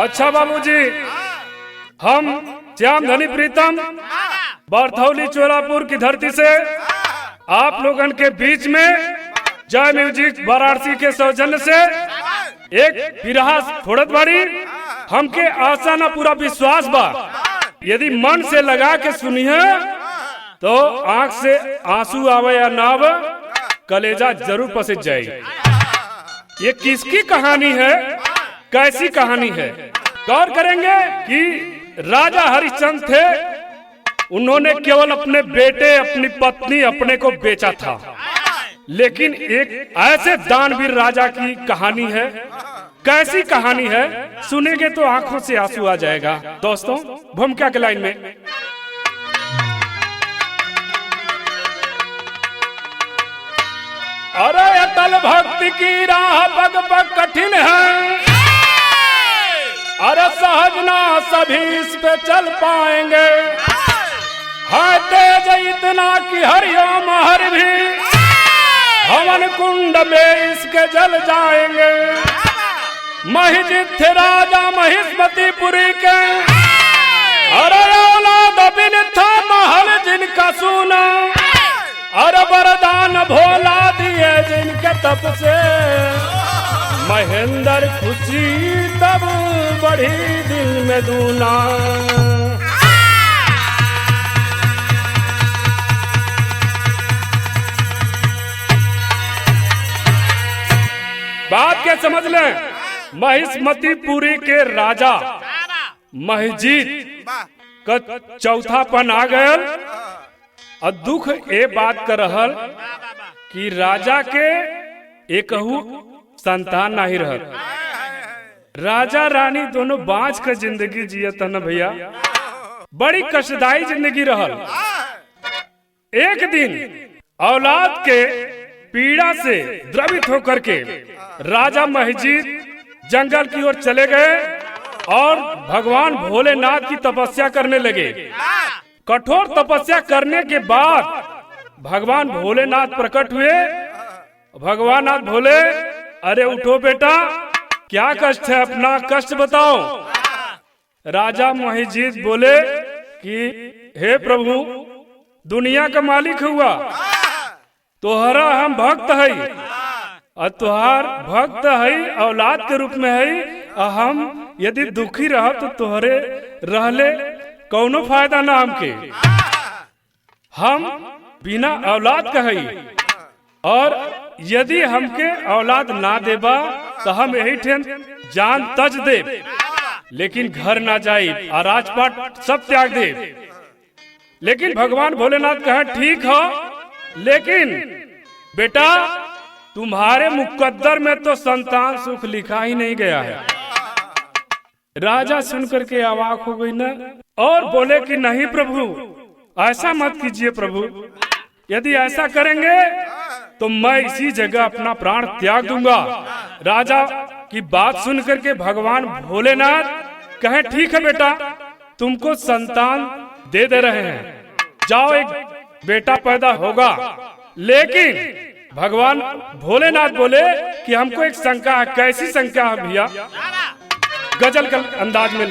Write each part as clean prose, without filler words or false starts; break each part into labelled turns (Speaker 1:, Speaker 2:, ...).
Speaker 1: अच्छा बाबूजी, हम श्याम धनी प्रीतम बरथौली चोलापुर की धरती से आप लोगन के बीच में जय म्यूजिक वाराणसी के सौजन्य से एक बिरहा छोड़त बाड़ी। हमके आशा ना पूरा विश्वास बा, यदि मन से लगा के सुनिए तो आंख से आंसू आवे या ना आवे, कलेजा जरूर पसज जाए। ये किसकी कहानी है, कैसी कहानी है? गौर करेंगे कि राजा हरिश्चंद्र थे, उन्होंने केवल अपने बेटे, अपनी पत्नी, अपने को बेचा था। लेकिन एक ऐसे दानवीर राजा की कहानी है। कैसी कहानी है सुनेंगे तो आंखों से आंसू आ जाएगा। दोस्तों, भूमिका के लाइन में अरे अटल भक्ति की राह पग पग कठिन है, अरे सहज ना सभी इस पे चल पाएंगे। है तेज इतना कि हरिओम हर भी हवन कुंड में इसके जल जाएंगे। महिजित थे राजा महिष्मतीपुरी के, अरे औलाद बिन था महल जिनका सुना, अरे वरदान भोला दिए जिनके तप से। महेंद्र खुशी तब बढ़ी दिल में दूना। बात क्या समझ लें, महिष्मतीपुरी के राजा महिजीत का चौथापन आ गया और दुख ए बात कर रहल कि राजा के एकहू संतान नहीं रहल। राजा रानी दोनों बाँच कर जिंदगी जियत न भैया, बड़ी कष्टदायी जिंदगी रहल। एक दिन औलाद के पीड़ा से द्रवित होकर के राजा महिजीत जंगल की ओर चले गए और भगवान भोलेनाथ की तपस्या करने लगे। कठोर तपस्या करने के बाद भगवान भोलेनाथ प्रकट हुए। भगवान नाथ बोले, अरे उठो बेटा, क्या कष्ट है, अपना कष्ट बताओ। राजा महिजीत बोले कि हे प्रभु, दुनिया का मालिक हुआ, तोहरा हम भक्त है और तुहार भक्त है औलाद के रूप में है। हम यदि दुखी रह तो तोहरे रहले कौनो फायदा ना हमके। हम बिना औलाद का है और यदि हमके औलाद ना देबा तो हम यही ठेन जान तज दे, लेकिन घर ना जाए और राजपाट सब त्याग दे। लेकिन भगवान भोलेनाथ कहे ठीक हो, लेकिन बेटा तुम्हारे मुकद्दर में तो संतान सुख लिखा ही नहीं गया है। राजा सुनकर के अवाक हो गई ना और बोले कि नहीं प्रभु, ऐसा मत कीजिए प्रभु, यदि ऐसा करेंगे तो मैं इसी जगह अपना प्राण त्याग दूंगा। राजा की बात सुनकर के भगवान भोलेनाथ कहे ठीक है बेटा, तुमको संतान दे रहे हैं, जाओ एक बेटा पैदा होगा। लेकिन भगवान भोलेनाथ बोले कि हमको एक शंका है। कैसी शंका है भैया? गजल का अंदाज में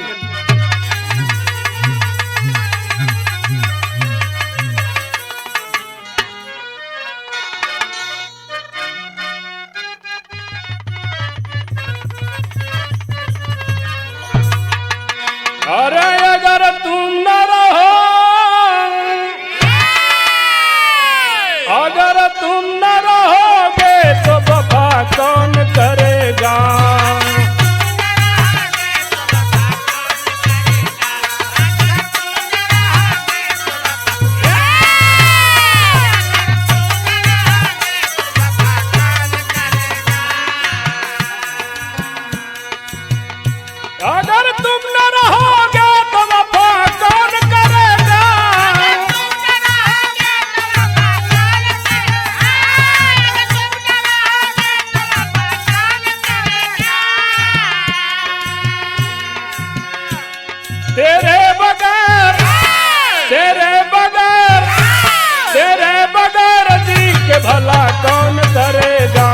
Speaker 1: अरे अगर तुम न रहो, अगर तुम न रहोगे तो वफा कौन करेगा? अगर तुम न रहोगे तो वफा कौन करेगा? तेरे बगैर, तेरे बगैर, तेरे बगैर जी के भला कौन करेगा?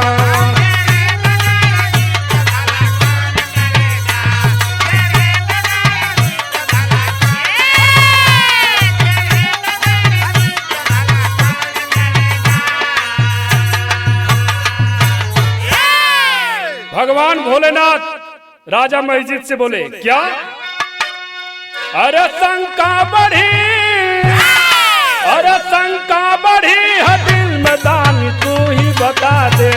Speaker 1: भगवान भोलेनाथ राजा मस्जिद से बोले क्या? अरे शंका बढ़ी, अरे शंका बढ़ी है दिल में दानी, तू ही बता दे।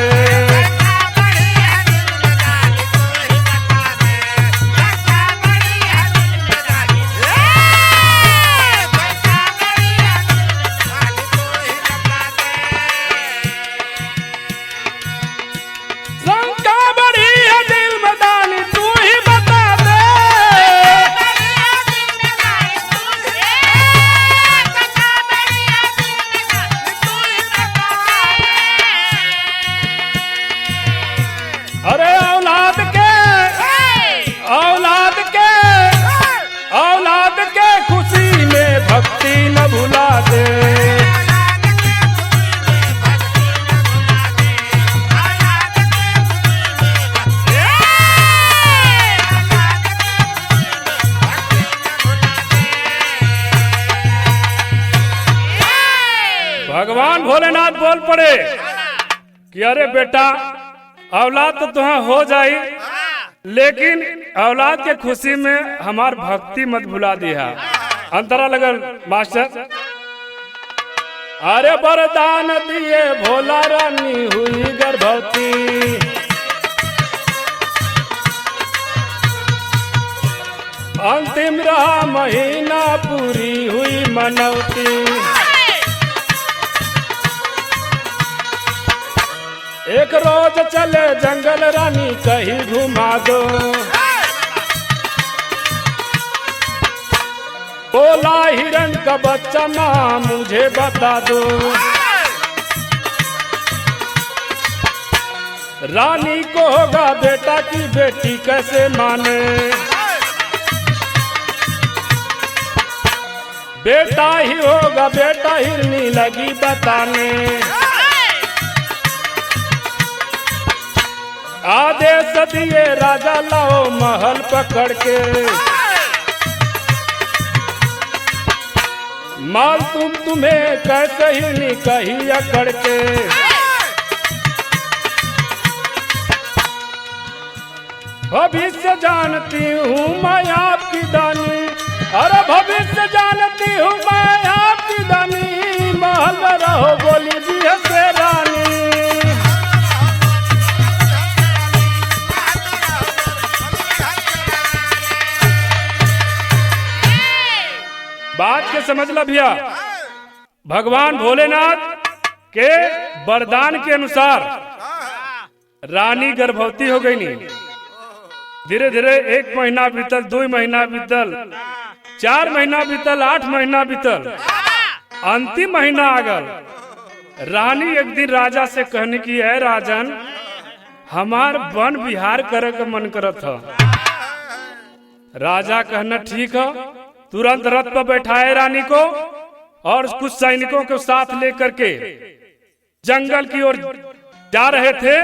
Speaker 1: अरे औलाद के खुशी में भक्ति न भुला दे। भगवान भोलेनाथ बोल पड़े कि अरे बेटा औलाद तो तुम्हें हो जाई, लेकिन औलाद के खुशी में हमार भक्ति मत भुला दिया। अंतरा लगल मास्टर। अरे वरदान दिए भोला रानी हुई गर्भवती, अंतिम रहा महीना पूरी हुई मनौती। एक रोज चले जंगल रानी कहीं घुमा दो, बोला हिरण का बच्चा माँ मुझे बता दो। रानी को होगा बेटा की बेटी कैसे माने, बेटा ही होगा बेटा हिरनी लगी बताने। आदेश दिए राजा लाओ महल पकड़ के, माल तुम्हें कैसे हिरनी कही अकड़ के। भविष्य जानती हूँ मैं आपकी दानी, अरे भविष्य जानती हूँ मैं आपकी दानी, महल में रहो बोली भी से रानी। बात के समझ ला भैया। भगवान भोलेनाथ के वरदान के अनुसार रानी गर्भवती हो गई। नहीं धीरे धीरे 1 महीना बीतल, 2 महीना बीतल, 4 महीना बीतल, 8 महीना बीतल, अंतिम महीना आ गल। रानी एक दिन राजा से कहने की है राजन हमार वन विहार करे का मन करत है। राजा कहना ठीक है। तुरंत रथ पर बैठाए रानी को और कुछ सैनिकों के साथ लेकर के जंगल की ओर जा रहे थे।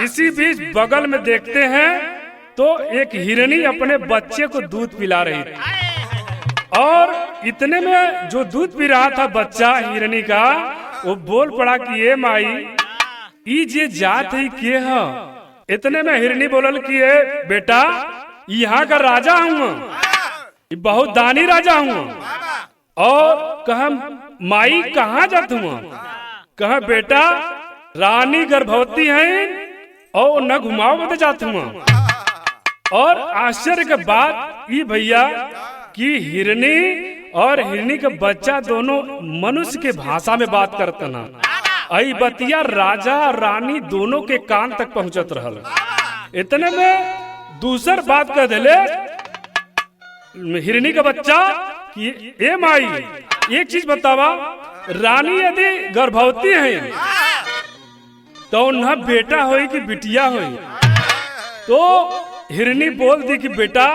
Speaker 1: इसी बीच बगल में देखते हैं तो एक हिरनी अपने बच्चे को दूध पिला रही थी और इतने में जो दूध पी रहा था बच्चा हिरनी का, वो बोल पड़ा कि ये माई ई जे जात है के है। इतने में हिरनी बोलल कि ये बेटा यहाँ का राजा हूँ, बहुत दानी राजा हूँ। और कहा माई कहाँ जात हूँ? कहा बेटा रानी गर्भवती है और न घुमाओ बता जात हूँ। और आश्चर्य के बात ये भैया कि हिरनी और हिरनी का बच्चा दोनों मनुष्य के भाषा में बात करते ना। आई बतिया राजा और रानी दोनों के कान तक पहुंचत रहल। इतने में दूसर बात कह दिले हिरनी का बच्चा कि ए माई एक चीज बतावा, रानी यदि गर्भवती है तो न बेटा होई कि बिटिया होई? तो हिरनी बोल दी कि बेटा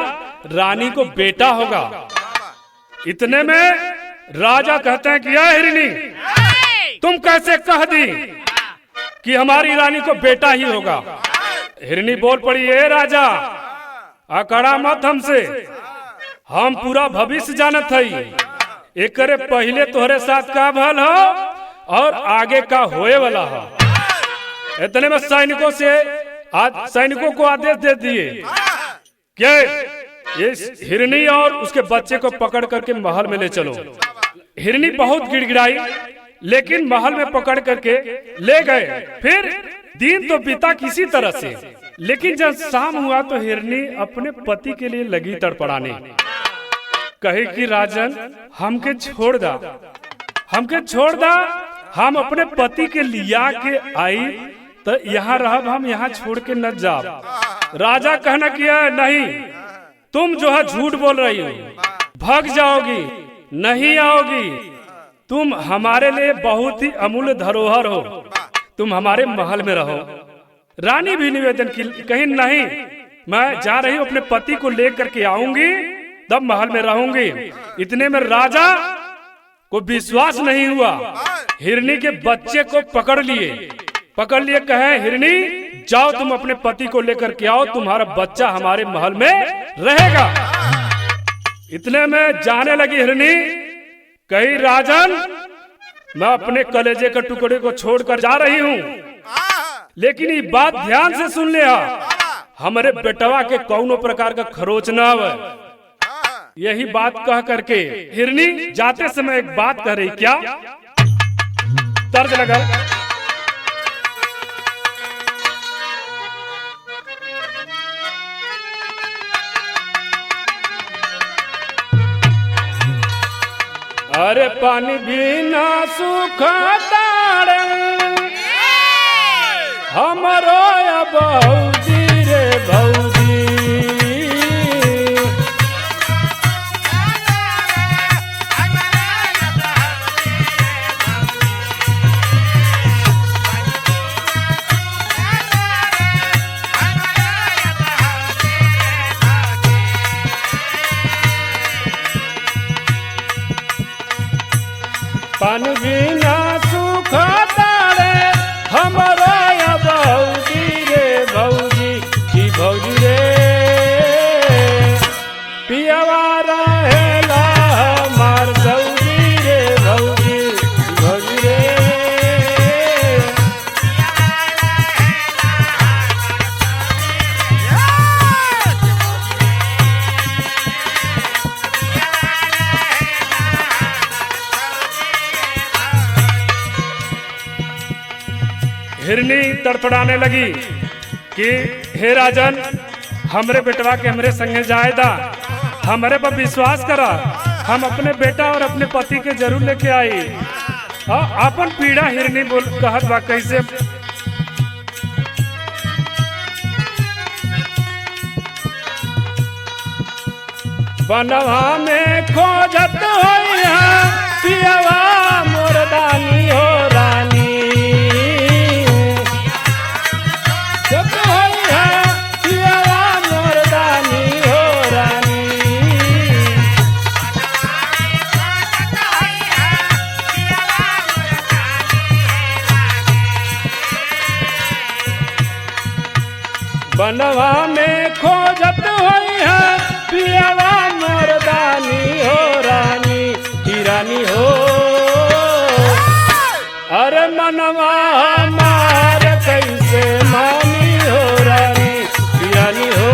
Speaker 1: रानी को बेटा होगा। इतने में राजा कहते हैं कि या हिरनी तुम कैसे कह दी कि हमारी रानी को बेटा ही होगा? हिरनी बोल पड़ी ए राजा अकड़ा मत हमसे, हम पूरा भविष्य जानत हई। एकरे पहले तोहरे साथ का भल हो और आगे का होए वाला हो। इतने में सैनिकों से आज सैनिकों को आदेश दे दिए कि इस हिरनी और उसके बच्चे को पकड़ करके महल में ले चलो। हिरनी बहुत गिड़गिड़ाई, लेकिन महल में पकड़ करके ले गए। फिर दिन तो बीता किसी तरह से, लेकिन जब शाम हुआ तो हिरनी अपने पति के लिए लगी तड़पड़ाने। कहे कि राजन हमके छोड़ दा, हमके छोड़ दा, हम अपने पति के लिया के आई तो यहाँ रहब, हम यहाँ छोड़ के न जाब। राजा कहना किया नहीं, तुम जो है झूठ बोल रही हो, भाग जाओगी, नहीं आओगी। तुम हमारे लिए बहुत ही अमूल्य धरोहर हो, तुम हमारे महल में रहो। रानी भी निवेदन की, कहीं नहीं, मैं जा रही हूँ, अपने पति को लेकर के आऊंगी, तब महल में रहूंगी। इतने में राजा को विश्वास नहीं हुआ, हिरनी के बच्चे को पकड़ लिए, कहे हिरनी जाओ तुम अपने पति को लेकर के आओ, तुम्हारा बच्चा हमारे महल में रहेगा। इतने में जाने लगी हिरनी, कही राजन मैं अपने कलेजे के टुकड़े को छोड़कर जा रही हूँ, लेकिन ये बात ध्यान से सुन लिया, हमारे बेटवा के कौनो प्रकार का खरोच न आवे। यही बात कह करके हिरनी जाते समय एक बात कह रही, क्या तर्ज लगा, अरे पानी बिना सुखता हमरो भौजी रे भौजी, पानी बिना सुखता रे हमरो भौजी रे भौजी, की भौजी रे पियवा रहेला हमार भौजी रे भौजी, भौजी रे हिरनी तड़पड़ाने लगी कि हे राजन हमरे बेटवा के हमरे संगे जायदा, हमरे पर विश्वास करा, हम अपने बेटा और अपने पति के जरूर लेके आई। अपन पीड़ा हिरनी बोल कहत बा कैसे, बनवा में खोजत होई है पियवा मोरदानी हो रानी, बनवा में खोजत होई है पियवा मोरदानी हो रानी, की रानी हो। अरे मनवा हमार कैसे मानी हो रानी, की रानी हो।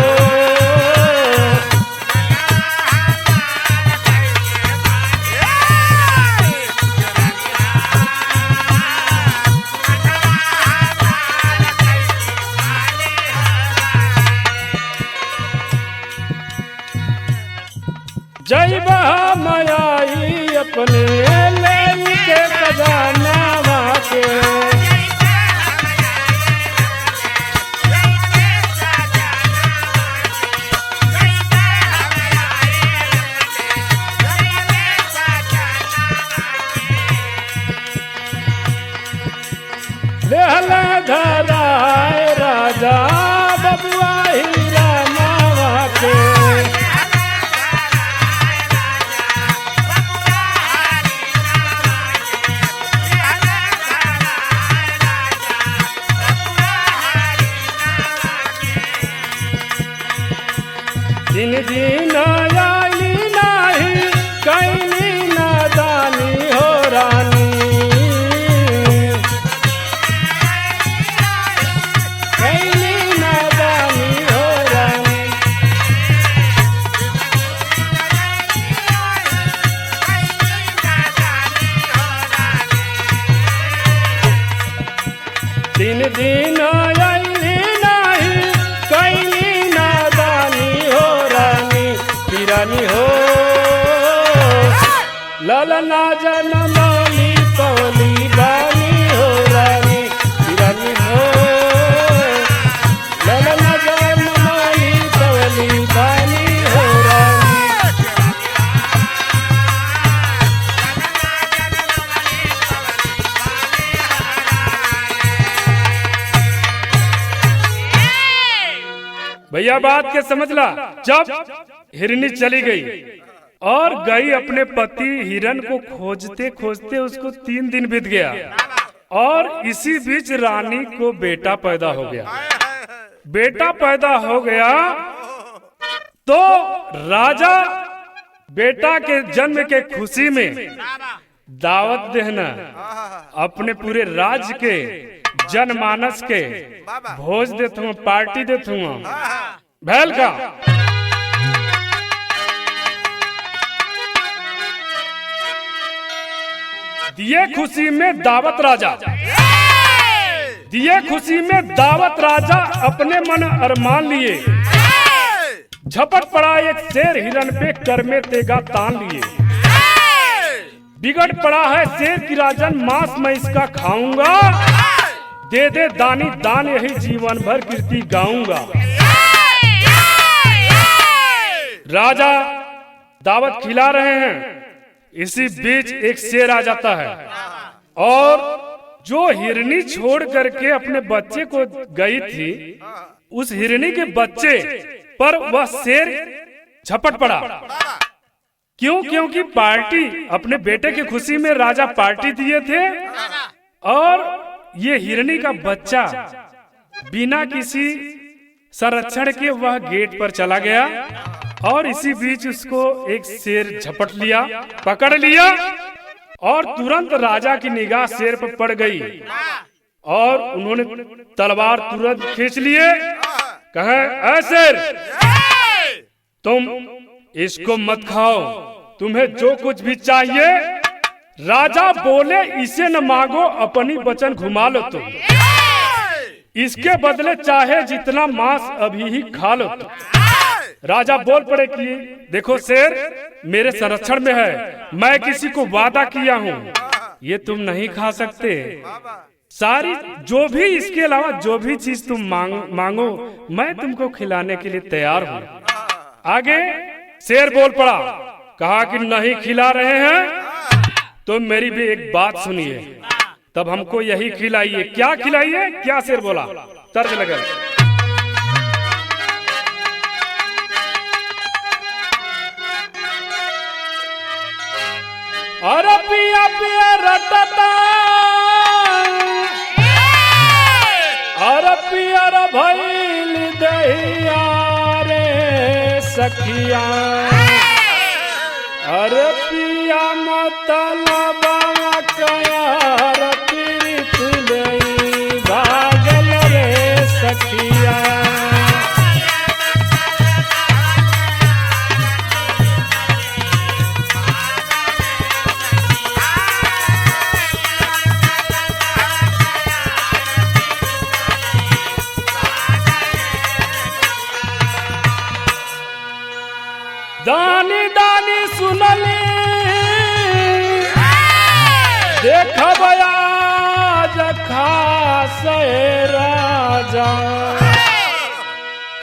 Speaker 1: जय बहा मयाई अपने लेके खजाना के, लेहला धराए राजा बबुआ हीरा नावा के, दिन दिन आई नाही कैली नादानी हो रानी, कैली ना तीन दिन आईली नाही कैली नादानी हो रानी की रानी हो ललना जनमाली पवली बानी हो रानी की रानी हो ललना जनमाली पवली बानी हो रानी। भैया बात के समझ ला। जब हिरनी चली गई और गई अपने पति हिरन को खोजते खोजते उसको 3 दिन बीत गया और इसी बीच रानी को बेटा पैदा हो गया। बेटा पैदा हो गया तो राजा बेटा के जन्म के खुशी में दावत देना अपने पूरे राज्य के जनमानस के भोज देता हूँ, पार्टी देता हूँ भैल का। दिए खुशी में दावत राजा, दिए खुशी में दावत राजा अपने मन अरमान लिए। झपट पड़ा एक शेर हिरन पे कर में तेगा तान लिए। बिगड़ पड़ा है शेर की राजन मांस मैं इसका खाऊंगा। दे दे दानी दान यही जीवन भर कीर्ति गाऊंगा। राजा दावत खिला रहे हैं, इसी बीच एक शेर आ जाता है और जो हिरनी छोड़ करके अपने बच्चे को गई थी उस हिरनी के बच्चे पर वह शेर झपट पड़ा। क्यों? क्योंकि पार्टी अपने बेटे की खुशी में राजा पार्टी दिए थे और ये हिरनी का बच्चा बिना किसी संरक्षण के वह गेट पर चला गया और इसी बीच उसको एक शेर झपट लिया, पकड़ लिया और तुरंत राजा की निगाह शेर पर पड़ गई और उन्होंने तलवार तुरंत खींच लिए। कहे ऐ शेर तुम इसको मत खाओ, तुम्हें जो कुछ भी चाहिए। राजा बोले इसे न मांगो, अपनी वचन घुमा लो तुम, इसके बदले चाहे जितना मांस अभी ही खा लो तुम। राजा बोल पड़े कि देखो शेर मेरे संरक्षण में है, मैं किसी को वादा किया हूँ ये तुम नहीं खा सकते। सारी जो भी इसके अलावा जो भी चीज तुम मांगो मैं तुमको खिलाने के लिए तैयार हूँ। आगे शेर बोल पड़ा, कहा कि नहीं खिला रहे हैं तो मेरी भी एक बात सुनिए, तब हमको यही खिलाइए। क्या खिलाइए? क्या शेर बोला? तर्ज लगा। अरे पिया पिया रटता, अरे पिया रे भइल दहिया रे सखिया, अरे पिया मतलबा कयार पीरित लई भागल रे सखिया। दानी दानी सुनली देखब आज खास राजा,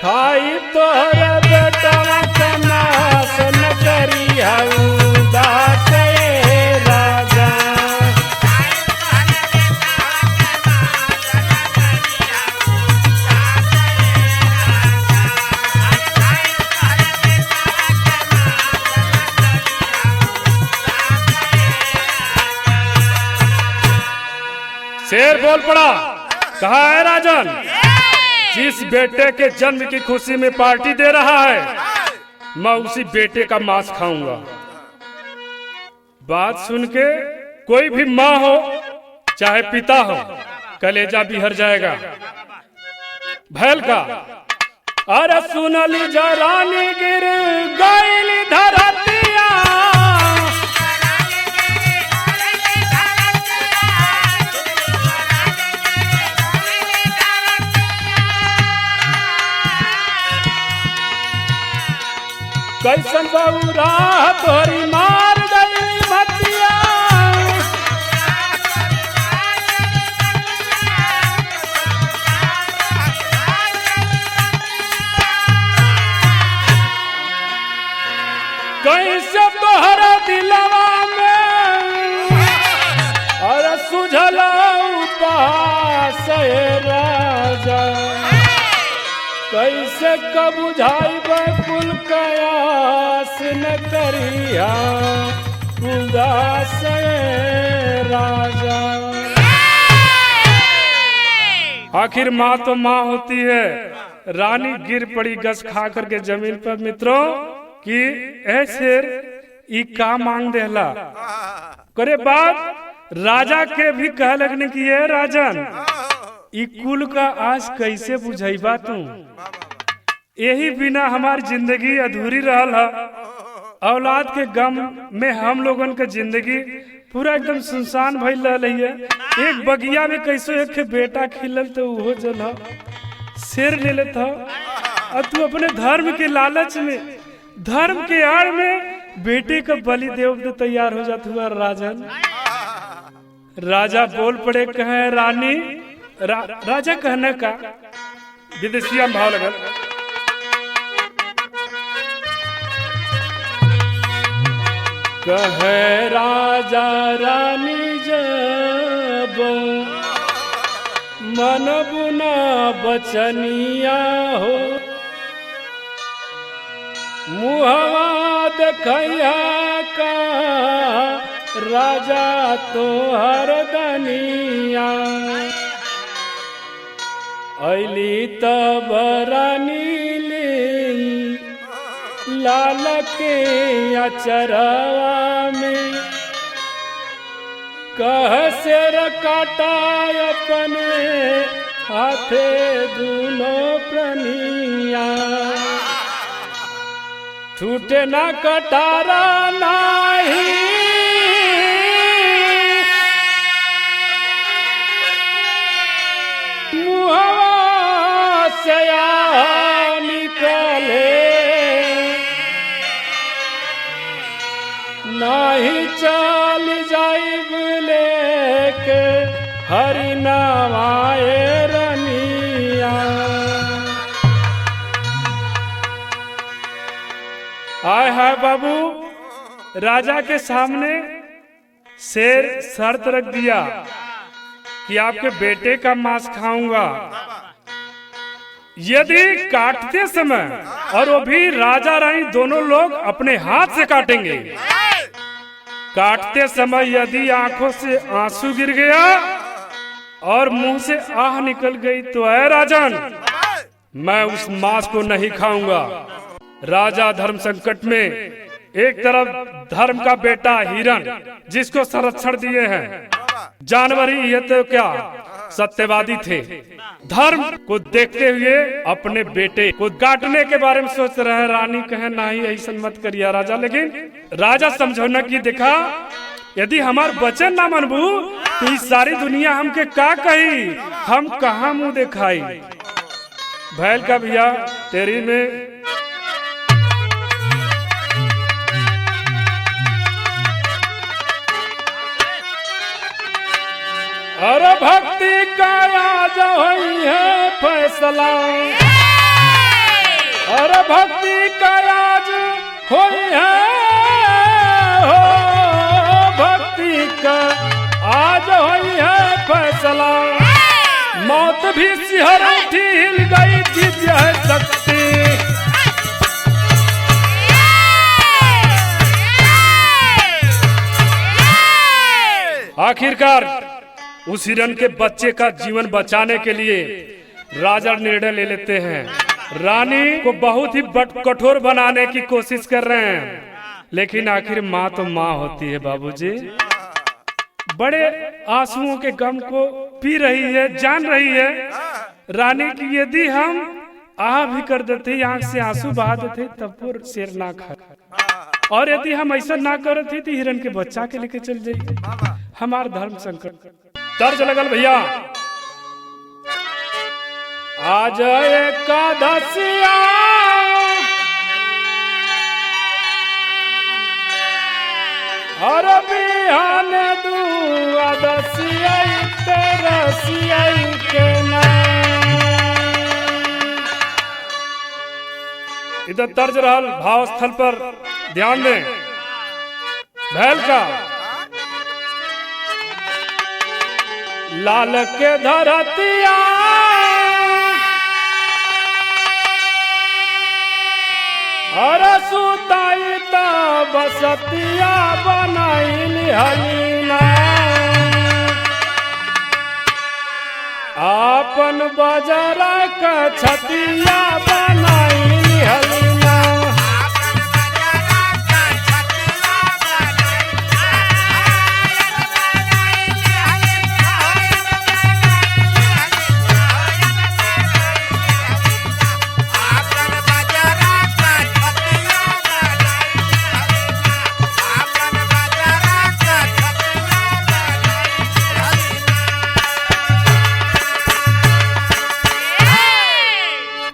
Speaker 1: खाई तोहर बेटा के नाश न करी दास राजा। शेर बोल पड़ा, कहा है राजन जिस बेटे के जन्म की खुशी में पार्टी दे रहा है मैं उसी बेटे का मांस खाऊंगा। बात सुन के कोई भी माँ हो चाहे पिता हो कलेजा बिहर जाएगा। भैल का अरे सुनली जरानी गिर गईली धरतिया, कैसन बउरा तोरी मार गई मतिया। कैसे तोहरा दिलवा में और सुझला उपास राजा, कैसे कब बुझाई कुल कयास न करिया उदास राजा। आखिर माँ तो माँ होती है। रानी गिर पड़ी गस खा करके जमीन पर मित्रों कि ऐसे ई का मांग देला करे बाद राजा के भी कह लगने की है राजन ई कुल का आज कैसे बुझाईबा तू, यही बिना हमारी जिंदगी अधूरी रहल है। औलाद के गम में हम लोगन के जिंदगी पूरा एकदम सुनसान भइल रही है। एक बगिया में कैसे एक बेटा खिलल तो वो जल शेर ले लेता और तू अपने धर्म के लालच में धर्म के आड़ में बेटे का बलि देव तो तैयार हो जाता हुआ राजन। राजा बोल पड़े कहे रानी राजा कहने का विदेशिया भाव लगल। कहे राजा रानी जब मन बुना बचनिया हो, मुहवा देखैया का राजा तो हर दनिया। ऐली तब रानी ले लाल के अचरवा में, कह शेर काटा अपने हाथे दोनों प्रनिया। छूटे ना कटारा नाही मुहवा से निकले, नाही चल जाइब लेके हरि नामाए रनिया। आय हाय बाबू, राजा के सामने शेर शर्त रख दिया कि आपके बेटे का मांस खाऊंगा यदि काटते समय, और वो भी राजा रानी दोनों लोग अपने हाथ से काटेंगे। काटते समय यदि आंखों से आंसू गिर गया और मुंह से आह निकल गई तो ऐ राजन मैं उस मांस को नहीं खाऊंगा। राजा धर्म संकट में, एक तरफ धर्म का बेटा हिरण जिसको संरक्षण दिए हैं, जानवर ही ये तो क्या सत्यवादी थे, धर्म को देखते हुए अपने बेटे को काटने के बारे में सोच रहे हैं। रानी कहे नहीं ऐसा मत करिए राजा, लेकिन राजा समझौना की देखा यदि हमार वचन ना मनबू तो इस सारी दुनिया हमके का कही, हम कहा मुंह दिखाई। भैल का भैया तेरी में और भक्ति का आज हुई है फैसला, और भक्ति का आज हुई है हो, भक्ति का आज हुई है फैसला। मौत भी सिहर उठी हिल गई दिव्य है शक्ति। आखिरकार उस हिरण के बच्चे का जीवन बचाने के लिए राजा निर्णय ले लेते हैं। रानी को बहुत ही कठोर बनाने की कोशिश कर रहे हैं, लेकिन आखिर माँ तो माँ होती है बाबूजी। बड़े आंसुओं के गम को पी रही है, जान रही है रानी की यदि हम आह भी कर देते, आंख से आंसू बहा देते तब वो शेर ना खा, और यदि हम ऐसा ना करते तो हिरण के बच्चा के लेके चल जाइए। हमार धर्म संकट तर्ज लगल भैया। आज एकादशिया और बिहान दुआदसिया तेरसिया के नाम। इधर तर्ज रहल भाव स्थल पर ध्यान दें। भैल का लाल के धरतिया और सुताई ता बसतिया बनाइल हलीना। आपन बजरा का छतिया बनाइल हलीना।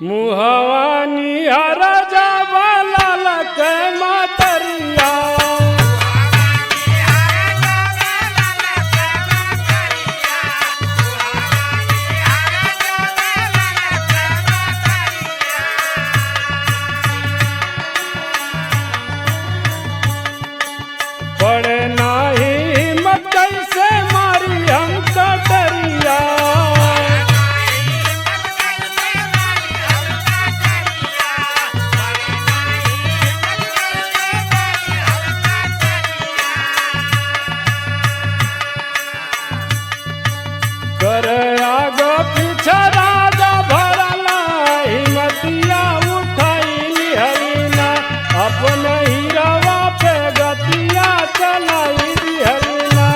Speaker 1: मुहवानी हर जावाला लके मातरिया। पड़े नाही हिम्मत कैसे मारी हम कटरिया। करे आग पीछे राजा भरला हिम्मतिया उठाई हरीना। अपन हीरावा पे गतिया चलाई हरीना।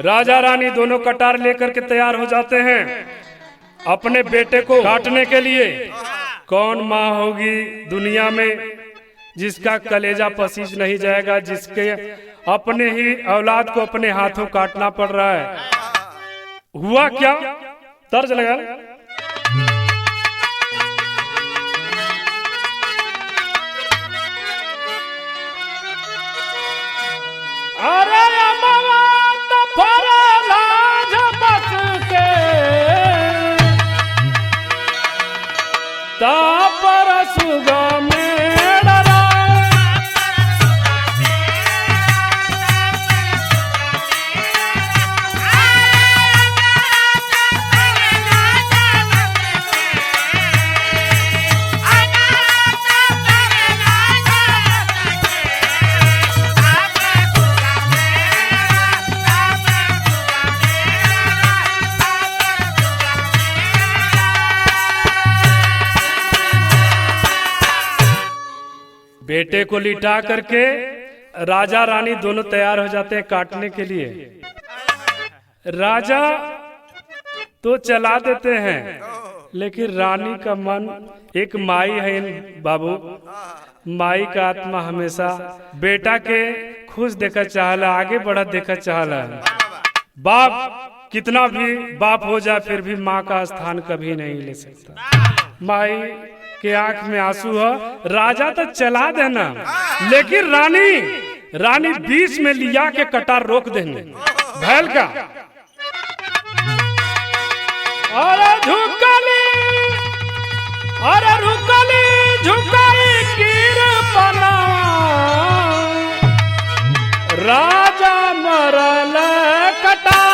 Speaker 1: राजा रानी दोनों कटार लेकर के तैयार हो जाते हैं अपने बेटे को काटने के लिए। कौन माँ होगी दुनिया में जिसका कलेजा पसीज नहीं जाएगा, जिसके अपने ही औलाद को अपने हाथों काटना पड़ रहा है। हुआ क्या? तर्ज लगा। अरे तापर सुगा में डरा। बेटे को लिटा करके राजा रानी दोनों तैयार हो जाते हैं काटने के लिए। राजा तो चला देते हैं लेकिन रानी का मन, एक माई है बाबू, माई का आत्मा हमेशा बेटा के खुश देखा चाहला, आगे बढ़ा देखा चाहला। बाप कितना भी बाप हो जाए फिर भी माँ का स्थान कभी नहीं ले सकता। माई के आंख में आंसू है। राजा तो चला देना लेकिन रानी बीच में लिया के कटार रोक देने। भैल का अरे झुकली, अरे रुकली झुकाई कीर पना। राजा मरल कटार।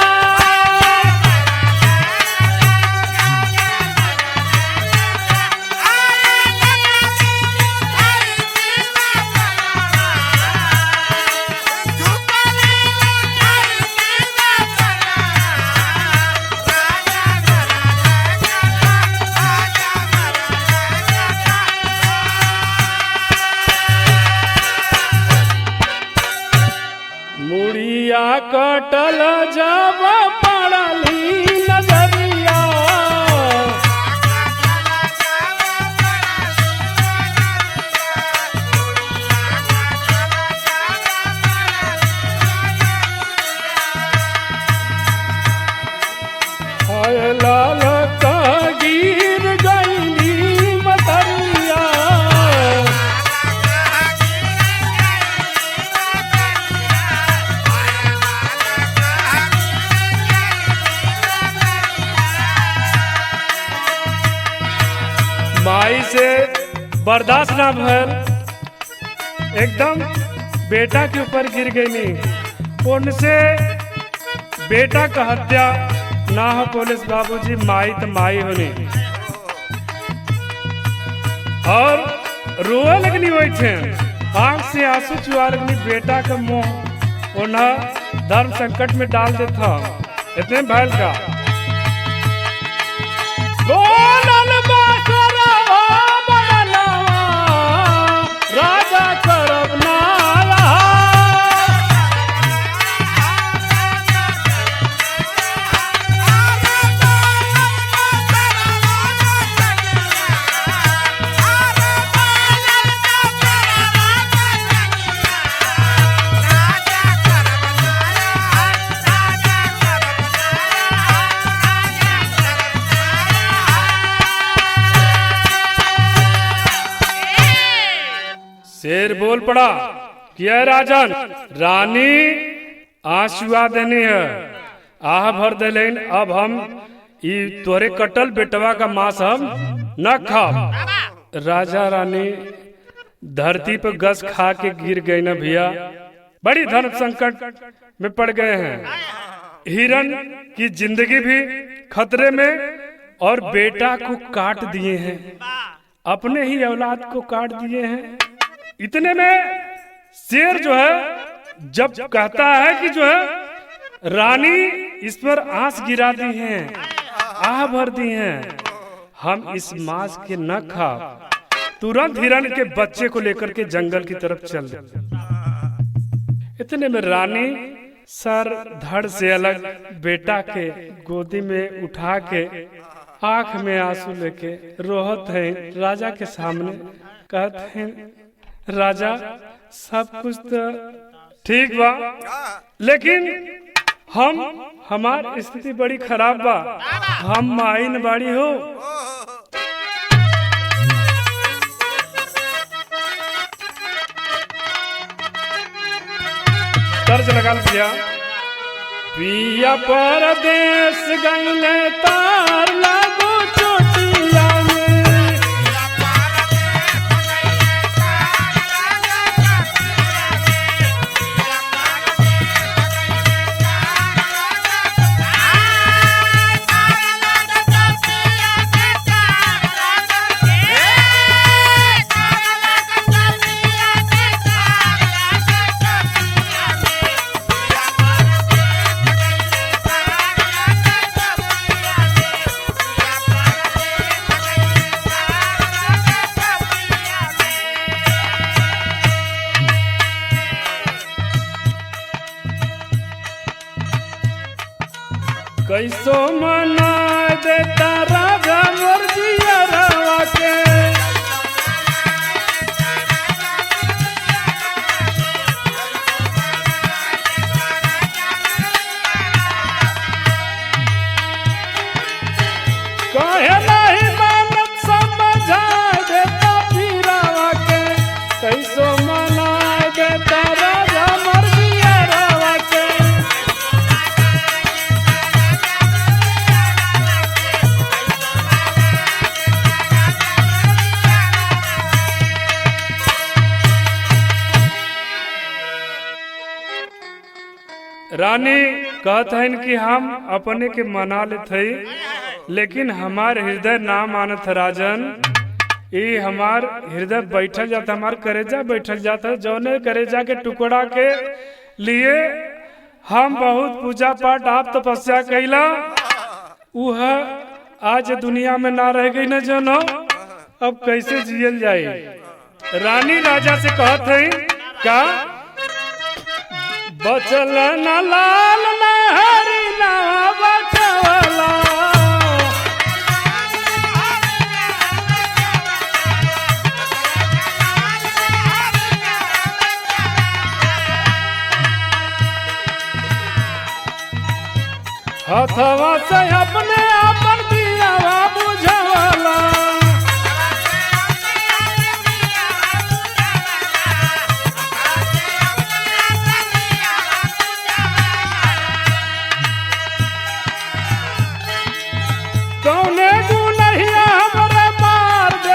Speaker 1: मुड़िया कटल जब पड़ली नजरिया। माई से बर्दाश्त ना भयल, एकदम बेटा के ऊपर गिर गई। उनसे बेटा का हत्या ना हो पुलिस बाबूजी, माई तो माई होनी। और रोए लगनी वही थे, आंख से आंसू चुआ लगनी। बेटा का मुंह उन्हें धर्म संकट में डाल देता। इतने भैल का राजा करब नाया। शेर बोल पड़ा क्या राजन, रानी आंसुआ देनी है, आह भर दिलेन। अब हम तोरे कटल बेटवा का मांस हम न खा। राजा रानी धरती पर गस खा के गिर गए न भैया, बड़ी धर्म संकट में पड़ गए हैं। हिरण की जिंदगी भी खतरे में, और बेटा को काट दिए हैं, अपने ही औलाद को काट दिए हैं। इतने में शेर जो है जब कहता है कि जो है रानी इस पर आंस गिरा दी हैं, आह भर दी हैं, हम इस मांस के न खा। तुरंत हिरण के बच्चे को लेकर के जंगल की तरफ चल दे। इतने में रानी सर धड़ से अलग बेटा के गोदी में उठा के आंख में आंसू लेके रोहत है राजा के सामने। कहते हैं राजा सब कुछ तो ठीक बा, लेकिन हमार स्थिति बड़ी खराब बा, हम माइन बाड़ी हो। तर्ज लगा लिया, पिया परदेश गईले तार लागो चोटिया में। कैसो मना देता राजा मोर जियरवा के, कहे नहीं मानत समझा देता पीरावा के। कैसो मना देता राजा मोर जियरवा के। रानी कहत हैं कि हम अपने के मना लेते, लेकिन हमार हृदय ना मानत राजन। ये हमार हृदय बैठल जाता, हमार करेजा बैठल जाता। जौने करेजा के टुकड़ा के लिए हम बहुत पूजा पाठ आप तपस्या कैला, वह आज दुनिया में ना रह गई न जनो, अब कैसे जियल जाए। रानी राजा से कहत है का बचल न लाल न हरी न बचवला। हथवा से अपने आपन दियावा बुझवला। कौने गुनहिया हमरे मार दे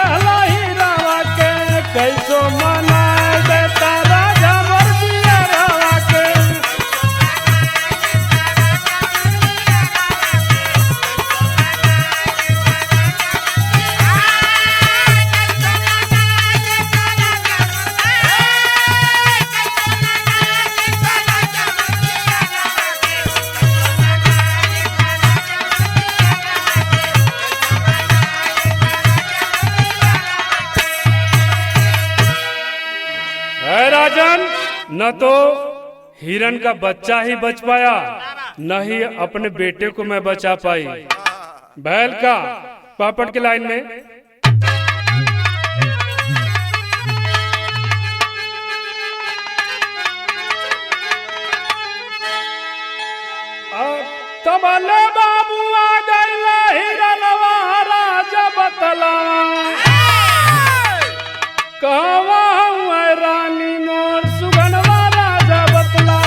Speaker 1: न तो हिरन का बच्चा ही बच पाया, न ही अपने बेटे को मैं बचा पाई। बैल का पापड़ के लाइन में तबले बाबू आ गइला हिरनवा राजा बतला कहवा हुआ रानी मोर सुगनवा राजा बतला।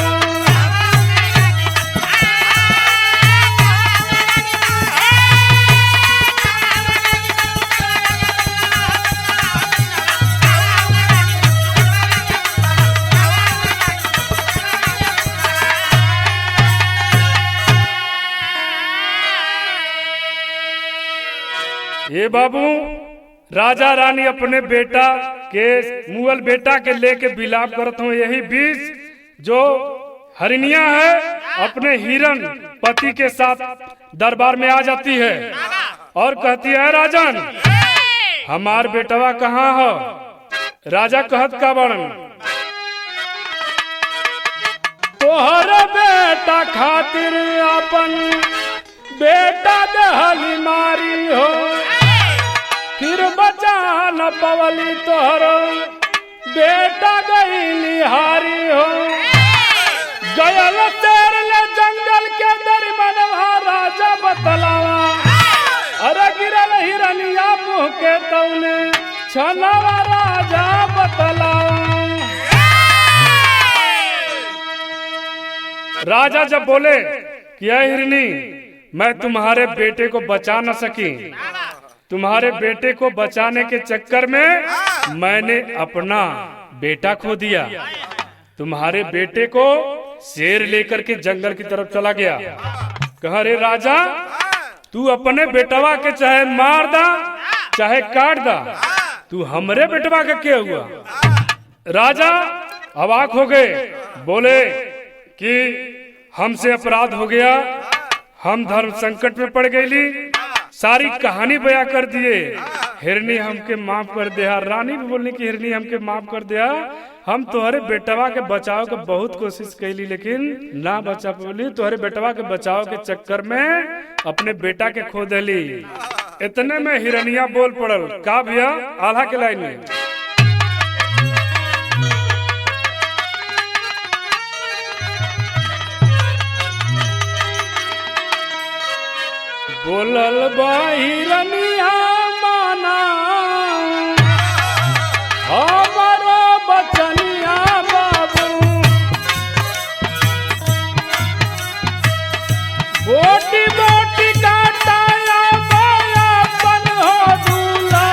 Speaker 1: ये बाबू राजा रानी अपने बेटा के मुअल बेटा के लेके बिलाप करत हूँ। यही बीच जो हरिणिया है अपने हिरन पति के साथ दरबार में आ जाती है और कहती है राजन हमार बेटवा कहाँ हो। राजा कहत का बड़न तोहर बेटा खातिर अपन बेटा दहली मारी हो, फिर बचा न पवली तोहरो बेटा गईली हारी हो। गयल शेर ले जंगल के दरमनवा राजा बतलावा, अरे गिरल हिरनिया मुँह के तौने छनवा राजा बतलावा। राजा जब बोले कि हिरनी मैं तुम्हारे बेटे को बचा न सकी, तुम्हारे बेटे को बचाने के चक्कर में मैंने अपना बेटा खो दिया। तुम्हारे बेटे को शेर लेकर के जंगल की तरफ चला गया। कहा रे राजा तू अपने बेटवा के चाहे मार दा चाहे काट दा, तू हमरे बेटवा का क्या हुआ। राजा अवाक हो गए, बोले कि हमसे अपराध हो गया, हम धर्म संकट में पड़ गईली, सारी कहानी बयां कर दिए। हिरनी हमके माफ कर दिया। रानी भी बोलने की हिरनी हमके माफ कर दिया, हम तुम्हारे बेटवा के बचाव के बहुत कोशिश कैली लेकिन ना बचा बोली। तुम्हारे बेटवा के बचाव के चक्कर में अपने बेटा के खो दिली। इतने में हिरनिया बोल पड़ल का भैया आल्हा के लाइन में बोलल हिरनिया माना हमारो बचनिया बाबू, बोटी बोटी काटाया अपन हो दूल्हा।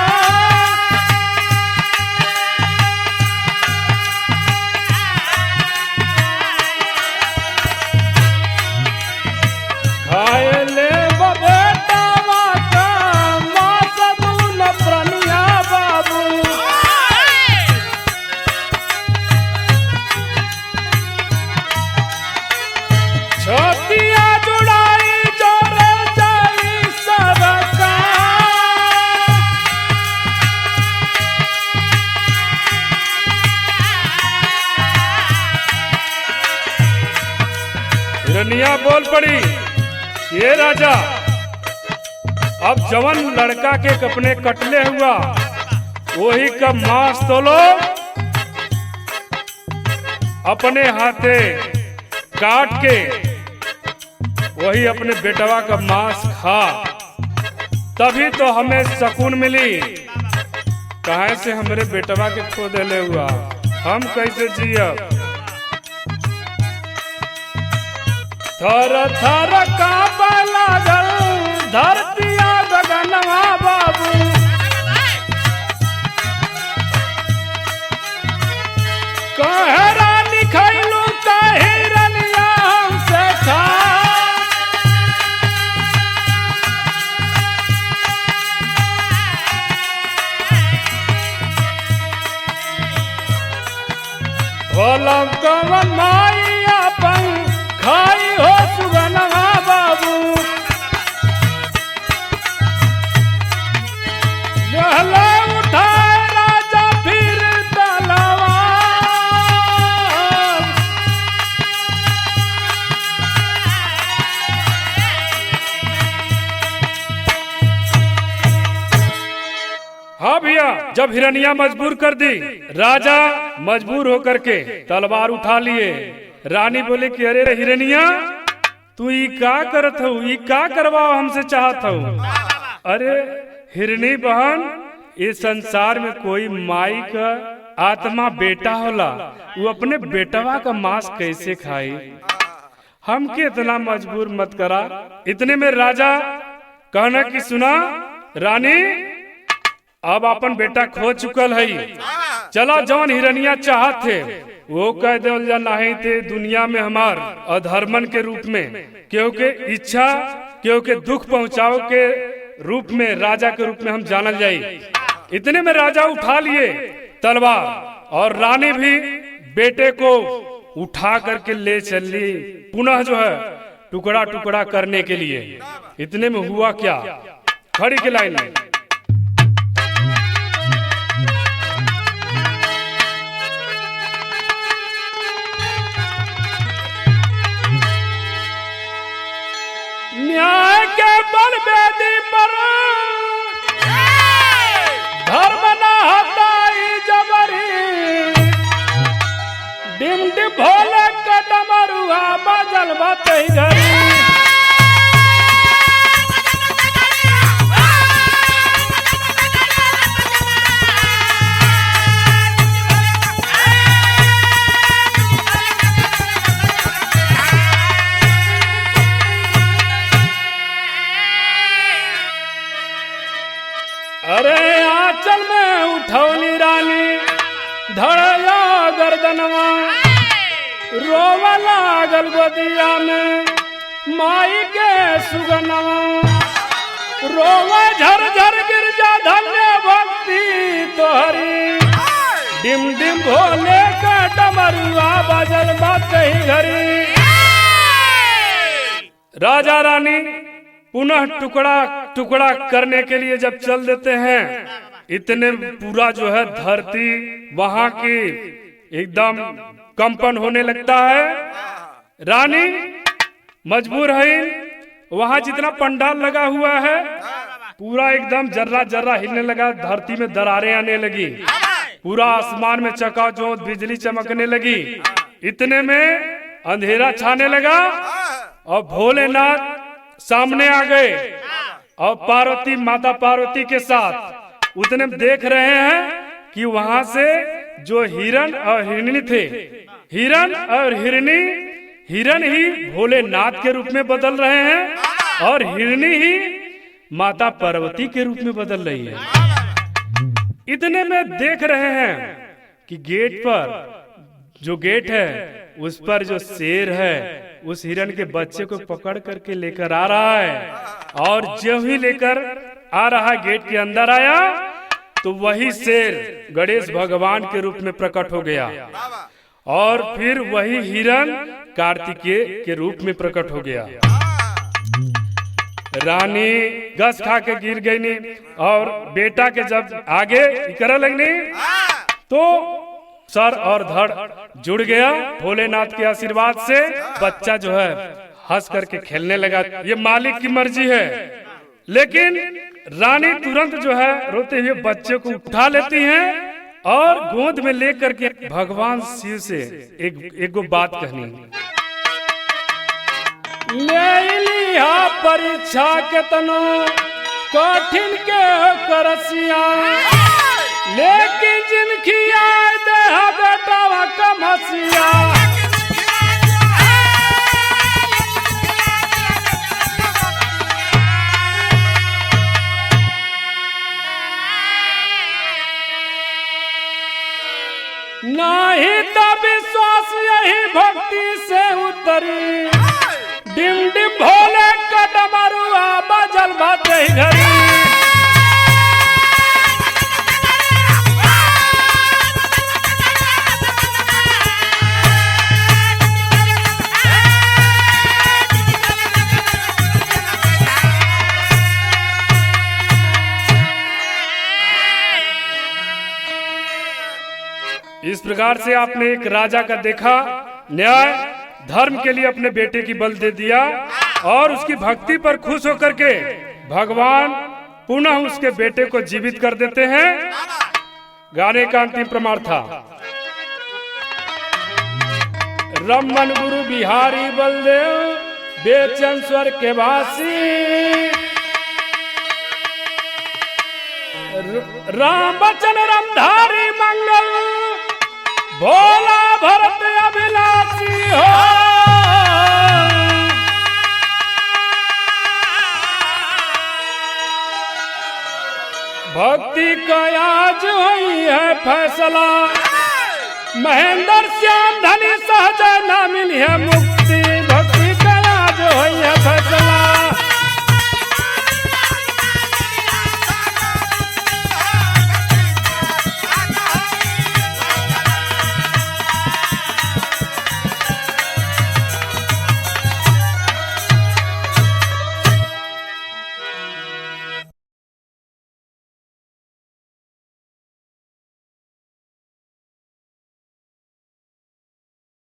Speaker 1: खाए ले हिरनिया बोल पड़ी ये राजा अब जवन लड़का के अपने कटले हुआ वही का मांस तोलो, अपने हाथे काट के वही अपने बेटवा का मांस खा, तभी तो हमें सुकून मिली। कहाँ से हमारे बेटवा के खो देले हुआ, हम कैसे जियब। थर थर कांपे लागल धरतिया गगनवा बाबू, कहे रानी खैलू त हिरनिया हमसे खा। भोलम कवन माई अपन खाई हो सुगनवा बाबू, उठाए राजा फिर तलवा। हाँ भैया, जब हिरनिया मजबूर कर दी, राजा मजबूर होकर के तलवार उठा लिए। रानी बोले कि अरे हिरनिया, तू ई का करत हो, ई का करवाओ हमसे चाहत हो। अरे हिरनी बहन, इस संसार में कोई माई का आत्मा बेटा होला, वो अपने बेटवा का मांस कैसे खाई? हमके इतना मजबूर मत करा। इतने में राजा कहना कि सुना रानी, अब अपन बेटा खो चुकल है, चला जौन हिरनिया चाहत थे वो कह देवल जा, नहीं थे दुनिया में हमार अधर्मन के रूप में, क्योंकि इच्छा क्योंकि दुख पहुंचाओ के रूप में, राजा के रूप में हम जानल जाई। इतने में राजा उठा लिए तलवार, और रानी भी बेटे को उठा करके ले चली पुनः जो है टुकड़ा टुकड़ा करने के लिए। इतने में हुआ क्या, खड़ी के लाइन में न्याय के बलवेदी पर धर्म न हटाई जबरी, डिम डिम भोले का डमरुआ बजल बतई घरी। अरे आंचल में उठौली रानी धड़या गर्दनवा, रोवा लागल गोदिया में माई के सुगनवा, रोवा झरझर गिरजा धन्य भक्ति तोहरी, डिम डिम भोले का डमरुआ बजल बतई घरी। राजा रानी पुनः टुकड़ा टुकड़ा करने के लिए जब चल देते हैं, इतने पूरा जो है धरती वहां की एकदम कंपन होने लगता है। रानी मजबूर है, वहां जितना पंडाल लगा हुआ है पूरा एकदम जर्रा जर्रा हिलने लगा, धरती में दरारें आने लगी, पूरा आसमान में चकाचौंध बिजली चमकने लगी। इतने में अंधेरा छाने लगा और भोलेनाथ सामने आ गए, और पार्वती माता पार्वती के साथ उतने में देख रहे हैं कि वहां से जो हिरण और हिरनी थे, हिरण और हिरनी, हिरण ही भोलेनाथ के रूप में बदल रहे हैं और हिरनी ही माता पार्वती के रूप में बदल रही है। इतने में देख रहे हैं कि गेट पर, जो गेट है उस पर जो शेर है उस हिरण के बच्चे को पकड़ करके लेकर आ रहा है, और जो ही लेकर आ रहा गेट के अंदर आया तो वही शेर गणेश भगवान के रूप में प्रकट हो गया, और फिर वही हिरण कार्तिकेय के रूप में प्रकट हो गया। रानी गस खा के गिर गई नी, और बेटा के जब आगे कर लगनी तो सर और धड़ जुड़ गया। भोलेनाथ के आशीर्वाद से बच्चा जो है हंस करके खेलने लगा। ये मालिक की मर्जी है, लेकिन रानी तुरंत जो है रोते हुए बच्चे को उठा लेती हैं और गोद में लेकर के भगवान शिव से एक बात कहनी, ले लिया परीक्षा के तनो कठिन के करसिया, लेकिन जिनकी आए देह बेटा कमसिया। नहीं तो विश्वास यही भक्ति से उतरी, डिम डिम भोले का डमरुआ बजल बतई घरी। इस प्रकार से आपने एक राजा का देखा, न्याय धर्म के लिए अपने बेटे की बल दे दिया, और उसकी भक्ति पर खुश होकर के भगवान पुनः उसके बेटे को जीवित कर देते हैं। गाने का अंतिम प्रमाण था रमन गुरु बिहारी बलदेव बेचन स्वर के वासी, राम बचन रामधारी मंगल भोला भरत अभिलाषी हो। भक्ति का आज हुई है फैसला, महेंद्र श्याम धनी सहज न मिली है मुक्ति। भक्ति का आज हुई है फैसला।